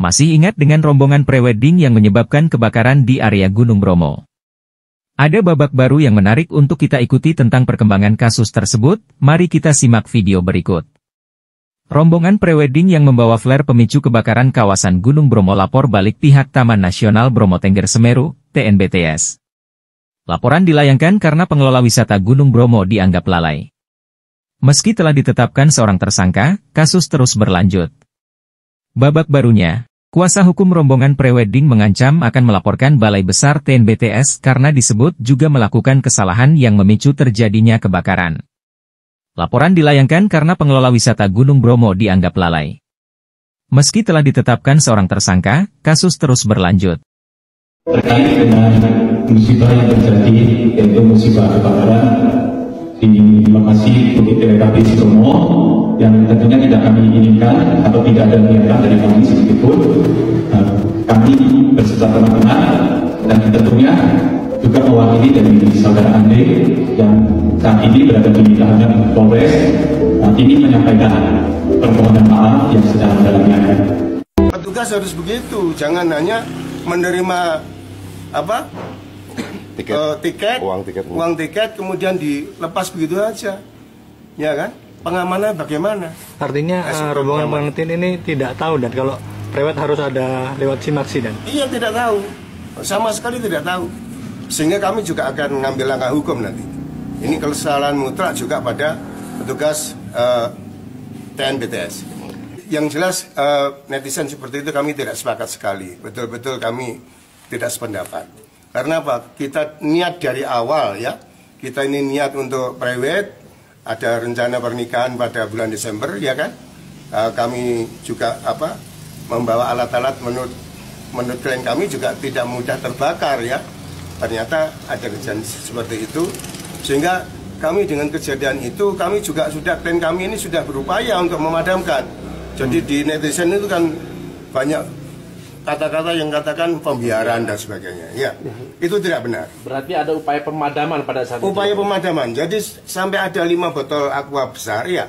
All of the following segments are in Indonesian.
Masih ingat dengan rombongan prewedding yang menyebabkan kebakaran di area Gunung Bromo? Ada babak baru yang menarik untuk kita ikuti tentang perkembangan kasus tersebut, mari kita simak video berikut. Rombongan prewedding yang membawa flare pemicu kebakaran kawasan Gunung Bromo lapor balik pihak Taman Nasional Bromo Tengger Semeru, TNBTS. Laporan dilayangkan karena pengelola wisata Gunung Bromo dianggap lalai. Meski telah ditetapkan seorang tersangka, kasus terus berlanjut. Babak barunya, kuasa hukum rombongan prewedding mengancam akan melaporkan Balai Besar TNBTS karena disebut juga melakukan kesalahan yang memicu terjadinya kebakaran. Laporan dilayangkan karena pengelola wisata Gunung Bromo dianggap lalai. Meski telah ditetapkan seorang tersangka, kasus terus berlanjut. Terkait dengan musibah yang terjadi, yaitu musibah kebakaran di lokasi Bukit Teletabis Bromo, yang tentunya tidak kami inginkan atau tidak ada niatan dari kami sedikitpun. Kami berserta teman-teman dan tentunya juga mewakili dari saudara Ande yang saat ini berada di tahanan Polres, ini menyampaikan permohonan maaf yang sedalam-dalamnya. Petugas harus begitu, jangan hanya menerima uang tiket kemudian dilepas begitu aja, ya kan? Pengamanan bagaimana? Artinya rombongan pengantin ini tidak tahu, dan kalau prewed harus ada lewat simaksi, dan iya, tidak tahu, sama sekali tidak tahu, sehingga kami juga akan mengambil langkah hukum nanti. Ini kesalahan mutlak juga pada petugas TNBTS. Yang jelas netizen seperti itu kami tidak sepakat sekali, betul-betul kami tidak sependapat. Karena apa? Kita niat dari awal ya, kita ini niat untuk prewed. Ada rencana pernikahan pada bulan Desember, ya kan? Kami juga membawa alat-alat menurut klien kami juga tidak mudah terbakar ya. Ternyata ada kejadian seperti itu, sehingga kami dengan kejadian itu kami juga klien kami ini sudah berupaya untuk memadamkan. Jadi di netizen itu kan banyak kata-kata yang katakan pembiaran dan sebagainya. Ya, itu tidak benar. Berarti ada upaya pemadaman pada saat itu? Upaya pemadaman. Jadi sampai ada 5 botol aqua besar ya,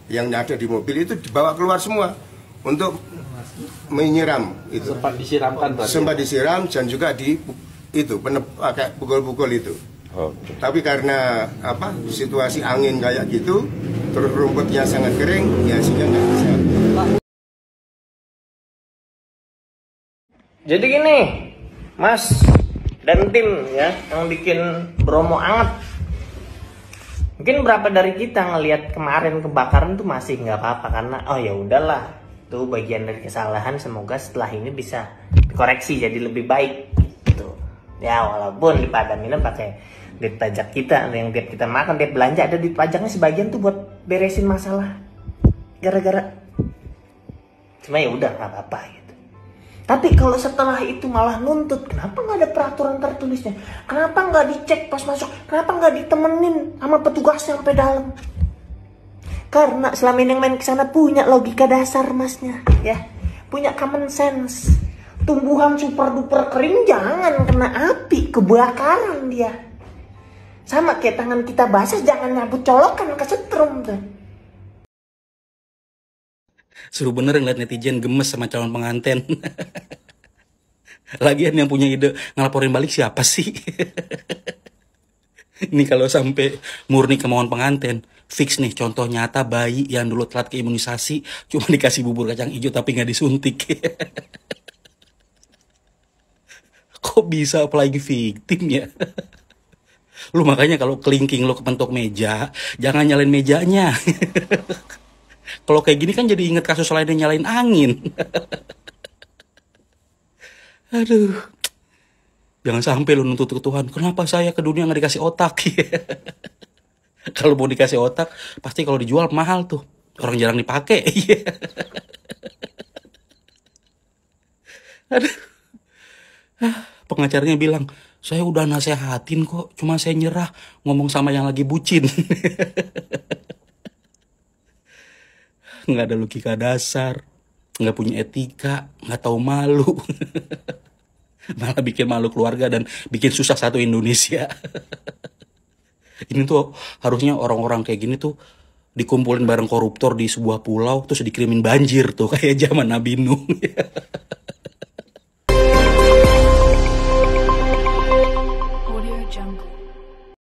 yang ada di mobil itu dibawa keluar semua untuk menyiram itu. Sempat disiramkan berarti? Sempat disiram dan juga pakai pukul-pukul itu. Tapi karena situasi angin kayak gitu, terus rumputnya sangat kering, ya sehingga nggak bisa. Jadi gini, Mas dan tim ya yang bikin Bromo anget. Mungkin berapa dari kita ngelihat kemarin kebakaran tuh masih nggak apa-apa karena oh ya udahlah, itu bagian dari kesalahan. Semoga setelah ini bisa dikoreksi jadi lebih baik. Gitu. Ya walaupun dipadamin pakai duit pajak kita, yang tiap kita makan, tiap belanja ada duit pajaknya sebagian tuh buat beresin masalah. Gara-gara cuma ya udah nggak apa-apa gitu. Tapi kalau setelah itu malah nuntut, kenapa nggak ada peraturan tertulisnya? Kenapa nggak dicek pas masuk? Kenapa nggak ditemenin sama petugasnya sampai dalam? Karena selama ini yang main kesana punya logika dasar masnya, ya, punya common sense. Tumbuhan super duper kering jangan kena api, kebakaran dia. Sama kayak tangan kita basah jangan nyabut colokan kesetrum tuh. Seru bener ngeliat netizen gemes sama calon pengantin. Lagian yang punya ide ngelaporin balik siapa sih? Ini kalau sampai murni kemauan pengantin, fix nih contoh nyata bayi yang dulu telat ke imunisasi cuma dikasih bubur kacang hijau tapi nggak disuntik. Kok bisa apalagi victim ya? Lu makanya kalau kelingking lu kepentok meja, jangan nyalain mejanya. Kalau kayak gini kan jadi inget kasus lain yang nyalain angin. Aduh. Jangan sampai lu nuntut ke Tuhan, kenapa saya ke dunia nggak dikasih otak? Kalau mau dikasih otak, pasti kalau dijual mahal tuh. Orang jarang dipakai. Aduh. Pengacaranya bilang, saya udah nasehatin kok, cuma saya nyerah ngomong sama yang lagi bucin. Nggak ada logika dasar, nggak punya etika, nggak tahu malu. Malah bikin malu keluarga dan bikin susah satu Indonesia. Ini tuh harusnya orang-orang kayak gini tuh dikumpulin bareng koruptor di sebuah pulau terus dikirimin banjir tuh kayak zaman Nabi Nuh.